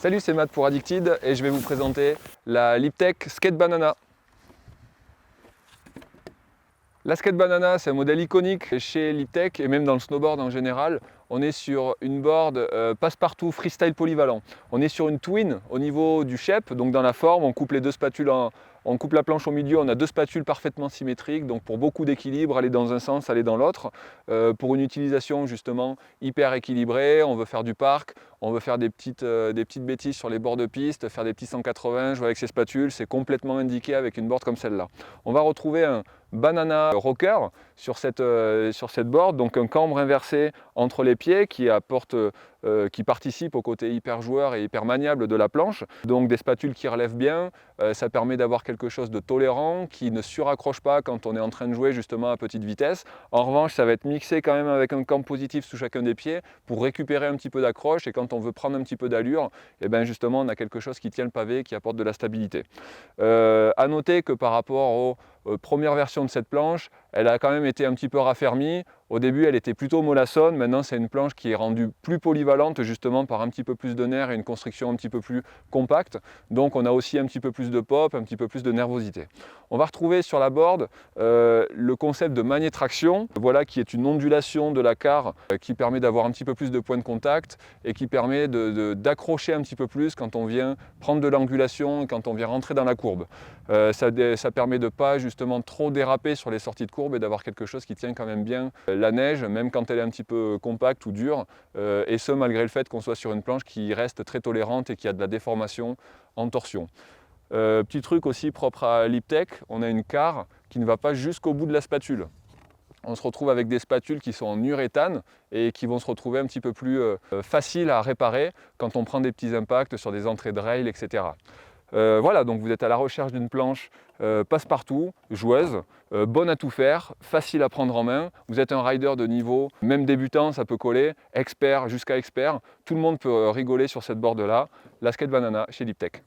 Salut, c'est Matt pour Addicted et je vais vous présenter la Liptech Skate Banana. La Skate Banana, c'est un modèle iconique chez Liptech et même dans le snowboard en général. On est sur une board passe-partout freestyle polyvalent. On est sur une twin au niveau du shape, donc dans la forme, on coupe les deux spatules, on coupe la planche au milieu, on a deux spatules parfaitement symétriques, donc pour beaucoup d'équilibre, aller dans un sens, aller dans l'autre. Pour une utilisation justement hyper équilibrée, on veut faire du parc, on veut faire des petites bêtises sur les bords de piste, faire des petits 180, jouer avec ces spatules, c'est complètement indiqué avec une board comme celle-là. On va retrouver un banana rocker sur cette board, donc un cambre inversé entre les pieds qui participe au côté hyper joueur et hyper maniable de la planche. Donc des spatules qui relèvent bien, ça permet d'avoir quelque chose de tolérant, qui ne suraccroche pas quand on est en train de jouer justement à petite vitesse. En revanche, ça va être mixé quand même avec un cambre positif sous chacun des pieds pour récupérer un petit peu d'accroche, et quand on veut prendre un petit peu d'allure, et bien justement on a quelque chose qui tient le pavé, qui apporte de la stabilité. À noter que par rapport aux première version de cette planche, elle a quand même été un petit peu raffermie. Au début, elle était plutôt mollassonne. Maintenant, c'est une planche qui est rendue plus polyvalente justement par un petit peu plus de nerfs et une construction un petit peu plus compacte. Donc, on a aussi un petit peu plus de pop, un petit peu plus de nervosité. On va retrouver sur la board le concept de magnétraction, voilà, qui est une ondulation de la carre qui permet d'avoir un petit peu plus de points de contact et qui permet d'accrocher un petit peu plus quand on vient prendre de l'angulation et quand on vient rentrer dans la courbe. Ça permet de ne pas justement trop déraper sur les sorties de courbe et d'avoir quelque chose qui tient quand même bien la neige, même quand elle est un petit peu compacte ou dure, et ce malgré le fait qu'on soit sur une planche qui reste très tolérante et qui a de la déformation en torsion. Petit truc aussi propre à Liptech, on a une carre qui ne va pas jusqu'au bout de la spatule. On se retrouve avec des spatules qui sont en uréthane et qui vont se retrouver un petit peu plus faciles à réparer quand on prend des petits impacts sur des entrées de rail, etc. Voilà, donc vous êtes à la recherche d'une planche passe-partout, joueuse, bonne à tout faire, facile à prendre en main. Vous êtes un rider de niveau, même débutant, ça peut coller, expert jusqu'à expert. Tout le monde peut rigoler sur cette board-là. La Skate Banana chez Liptech.